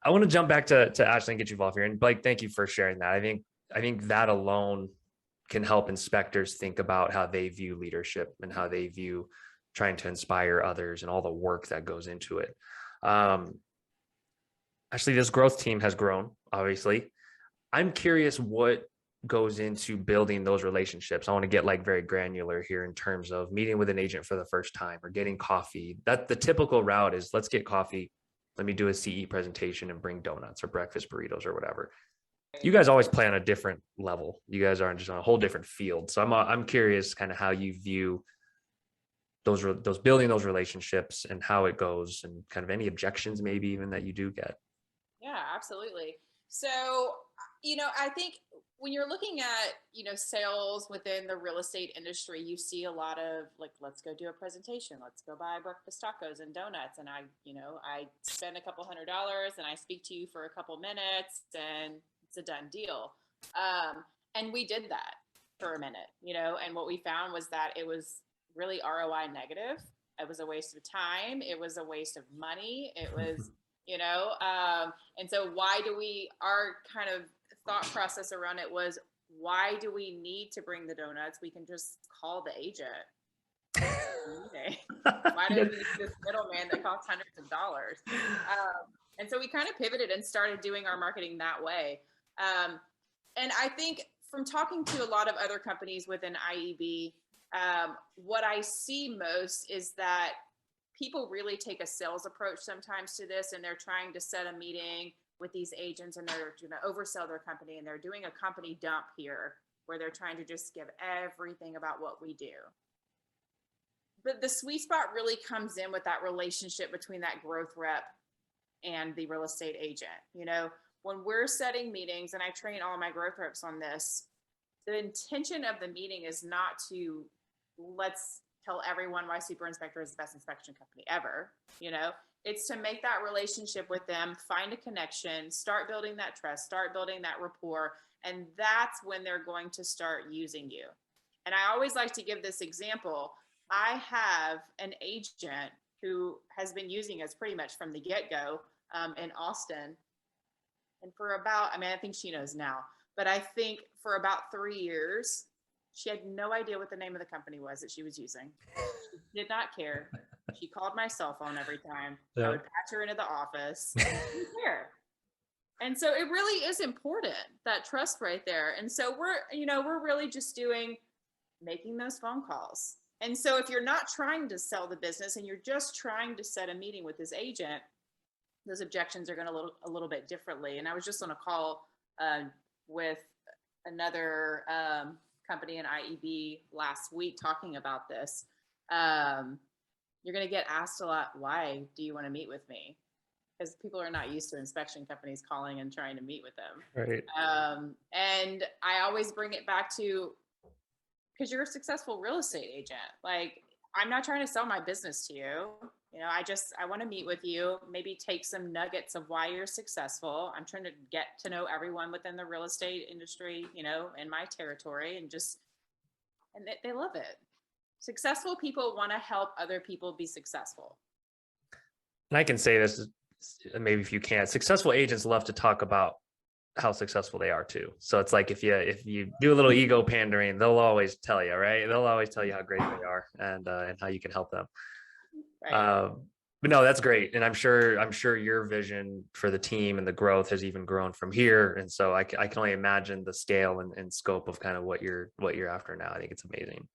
I want to jump back to Ashley and get you involved here. And Blake, thank you for sharing that. I think that alone can help inspectors think about how they view leadership and how they view trying to inspire others and all the work that goes into it. Um, Actually, this growth team has grown, obviously. I'm curious what goes into building those relationships. I want to get like very granular here in terms of meeting with an agent for the first time or getting coffee. That the typical route is let's get coffee. Let me do a CE presentation and bring donuts or breakfast burritos or whatever. You guys always play on a different level. You guys are just on a whole different field. So I'm curious kind of how you view those building those relationships and how it goes and kind of any objections maybe even that you do get. Yeah, absolutely. So, I think when you're looking at, sales within the real estate industry, you see a lot of like, let's go do a presentation, let's go buy breakfast tacos and donuts. And I spend a couple $100 and I speak to you for a couple minutes and it's a done deal. And we did that for a minute, and what we found was that it was really ROI negative. It was a waste of time. It was a waste of money. It was and so why do our kind of thought process around it was, why do we need to bring the donuts? We can just call the agent. Why do we need this middleman that costs hundreds of dollars? And so we kind of pivoted and started doing our marketing that way. And I think from talking to a lot of other companies within IEB, what I see most is that people really take a sales approach sometimes to this, and they're trying to set a meeting with these agents and they're going to oversell their company, and they're doing a company dump here where they're trying to just give everything about what we do. But the sweet spot really comes in with that relationship between that growth rep and the real estate agent. When we're setting meetings, and I train all my growth reps on this, the intention of the meeting is not to let's tell everyone why Super Inspector is the best inspection company ever. It's to make that relationship with them, find a connection, start building that trust, start building that rapport. And that's when they're going to start using you. And I always like to give this example. I have an agent who has been using us pretty much from the get-go in Austin. And for about, I think she knows now, but I think for about 3 years, she had no idea what the name of the company was that she was using. She did not care. She called my cell phone every time. I would patch her into the office. She didn't care. And so it really is important, that trust right there. And so we're really just making those phone calls. And so if you're not trying to sell the business and you're just trying to set a meeting with this agent, those objections are going to look a little bit differently. And I was just on a call with another company in IEB last week talking about this. You're going to get asked a lot, why do you want to meet with me? Because people are not used to inspection companies calling and trying to meet with them. Right. And I always bring it back to, because you're a successful real estate agent. Like, I'm not trying to sell my business to you. I want to meet with you, maybe take some nuggets of why you're successful. I'm trying to get to know everyone within the real estate industry, in my territory, and they love it. Successful people want to help other people be successful. And I can say this, maybe if you can't, successful agents love to talk about how successful they are too. So it's like if you do a little ego pandering, they'll always tell you, right? They'll always tell you how great they are and how you can help them. Right. But no, that's great. And I'm sure your vision for the team and the growth has even grown from here. And so I can only imagine the scale and scope of kind of what you're after now. I think it's amazing.